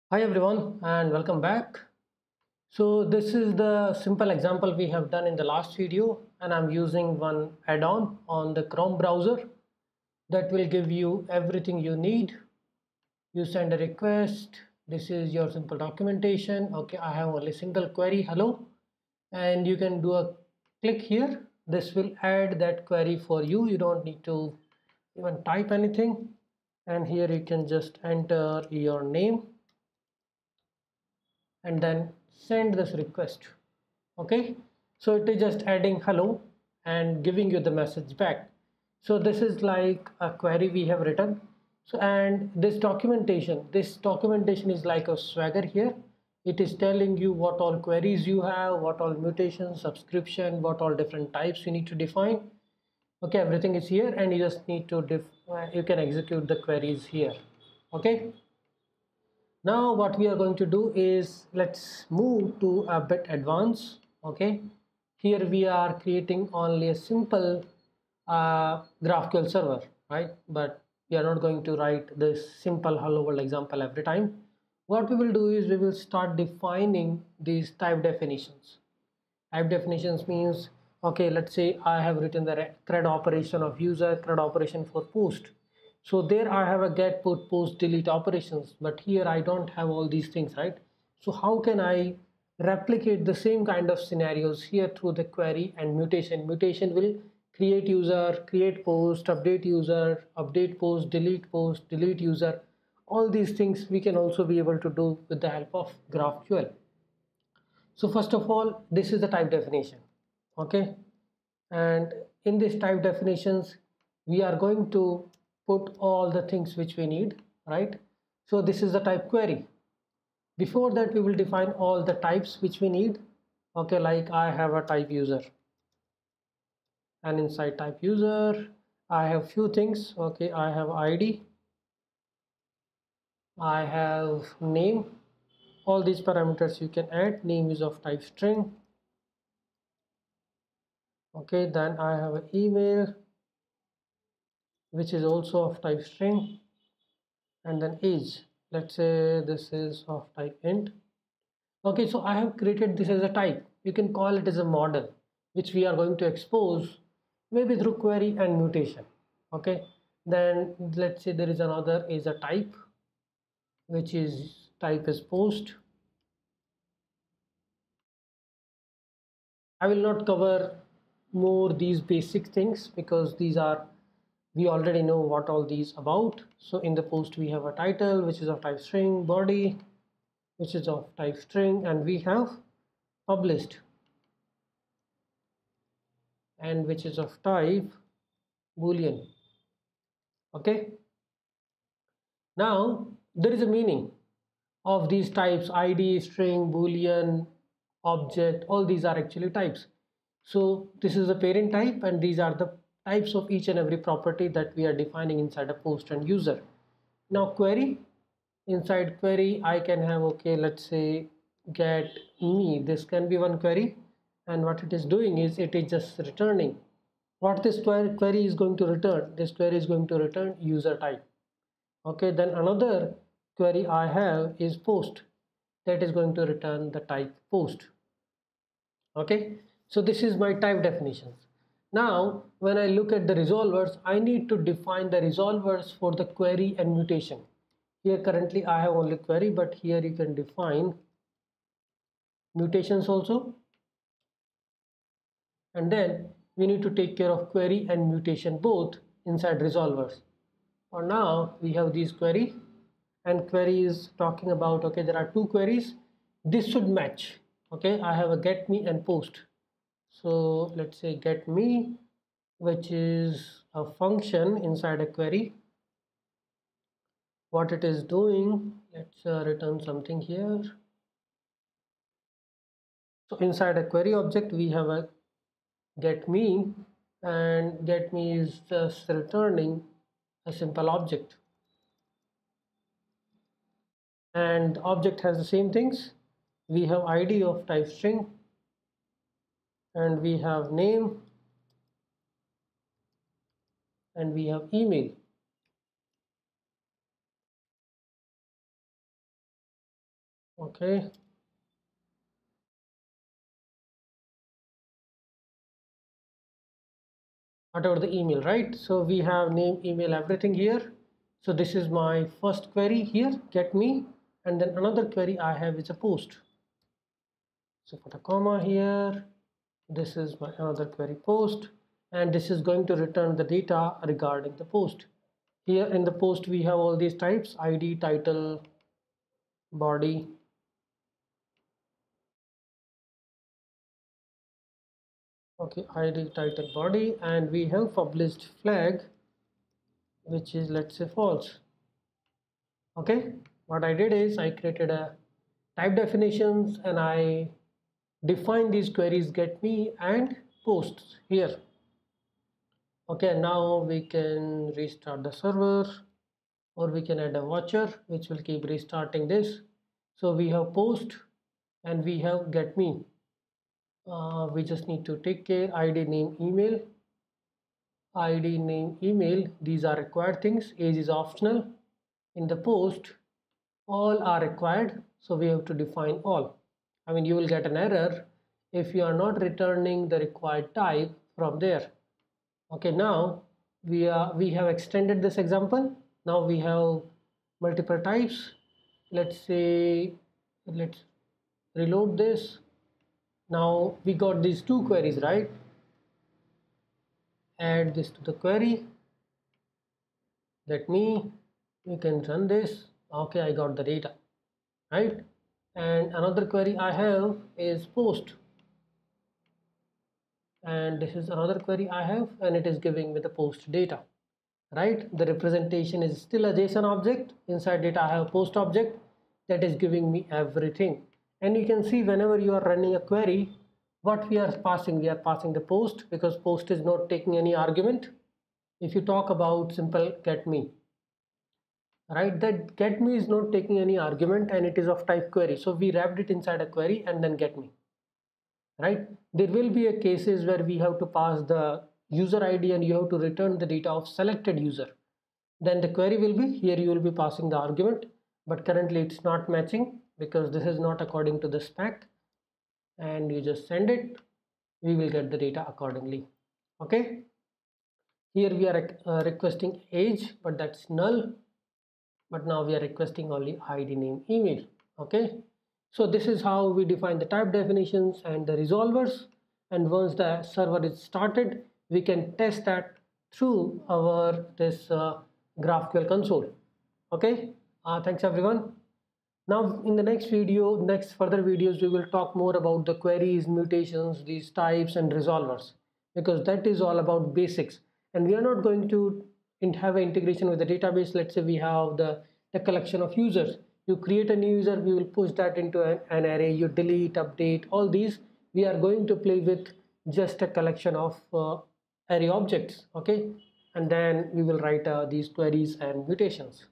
Hi everyone and welcome back. So this is the simple example we have done in the last video, and I'm using one add-on on the Chrome browser that will give you everything you need. You send a request. This is your simple documentation. Okay, I have only single query, hello, and you can do a click here. This will add that query for you. You don't need to even type anything, and here you can just enter your name and then send this request. Okay, so it is just adding hello and giving you the message back. So this is like a query we have written. So, and this documentation is like a swagger here. It is telling you what all queries you have, what all mutations, subscription, what all different types you need to define. Okay, everything is here, and you just need to you can execute the queries here. Okay, now what we are going to do is let's move to a bit advanced. Okay, here we are creating only a simple GraphQL server, right? But we are not going to write this simple hello world example every time. What we will do is we will start defining these type definitions. Type definitions means, okay, let's say I have written the CRUD operation of user, CRUD operation for post. So there I have a get, put, post, delete operations, but here I don't have all these things, right? So how can I replicate the same kind of scenarios here through the query and mutation? Mutation will create user, create post, update user, update post, delete user. All these things we can also be able to do with the help of GraphQL. So first of all, this is the type definition. Okay, and in this type definitions we are going to put all the things which we need, right? So this is the type query. Before that we will define all the types which we need. Okay, like I have a type user, and inside type user I have few things. Okay, I have ID, I have name. All these parameters you can add. Name is of type string. Okay, then I have an email which is also of type string, and then age, let's say this is of type int. Okay, so I have created this as a type. You can call it as a model which we are going to expose maybe through query and mutation. Okay, then let's say there is another is a type which is type is post. I will not cover more these basic things because these are, we already know what all these about. So in the post we have a title which is of type string, body which is of type string, and we have published and which is of type boolean. Okay, now there is a meaning of these types: id, string, boolean, object. All these are actually types. So this is the parent type, and these are the types of each and every property that we are defining inside a post and user. Now query, inside query I can have, okay, let's say get me. This can be one query, and what it is doing is it is just returning what this query is going to return. This query is going to return user type. Okay, then another query I have is post, that is going to return the type post. Okay, so this is my type definitions. Now when I look at the resolvers, I need to define the resolvers for the query and mutation. Here currently I have only query, but here you can define mutations also, and then we need to take care of query and mutation both inside resolvers. For now we have these query, and query is talking about, okay, there are two queries, this should match. Okay, I have a get me and post. So let's say get me, which is a function inside a query. What it is doing, let's return something here. So inside a query object we have a get me, and get me is just returning a simple object, and object has the same things. We have id of type string, and we have name, and we have email. Okay, whatever the email, right? So we have name, email, everything here. So this is my first query here, get me, and then another query I have is a post. So put a comma here. This is my another query post, and this is going to return the data regarding the post. Here in the post we have all these types: ID, title, body. Okay, ID, title, body, and we have published flag, which is, let's say, false. Okay, what I did is I created a type definitions and I define these queries get me and posts here. Okay, now we can restart the server, or we can add a watcher which will keep restarting this. So we have post and we have get me. We just need to take care ID, name, email. ID, name, email, these are required things. Age is optional. In the post, all are required, so we have to define all. I mean, you will get an error if you are not returning the required type from there. Okay, now we have extended this example. Now we have multiple types. Let's say, let's reload this. Now we got these two queries, right? Add this to the query. Let me, we can run this. Okay, I got the data, right? And another query I have is post, and this is another query I have, and it is giving me the post data, right? The representation is still a JSON object. Inside it I have post object that is giving me everything. And you can see whenever you are running a query, what we are passing the post, because post is not taking any argument. If you talk about simple get me, right, that get me is not taking any argument and it is of type query, so we wrapped it inside a query and then get me, right? There will be a cases where we have to pass the user ID and you have to return the data of selected user. Then the query will be here, you will be passing the argument, but currently it's not matching because this is not according to the spec, and you just send it, we will get the data accordingly. Okay, here we are requesting age, but that's null. But now we are requesting only ID, name, email. Okay, so this is how we define the type definitions and the resolvers, and once the server is started, we can test that through our this GraphQL console. Okay, thanks everyone. Now in the next further videos, we will talk more about the queries, mutations, these types and resolvers, because that is all about basics, and we are not going to have an integration with the database. Let's say we have the collection of users. You create a new user, we will push that into an array, you delete, update, all these. We are going to play with just a collection of array objects. Okay, and then we will write these queries and mutations.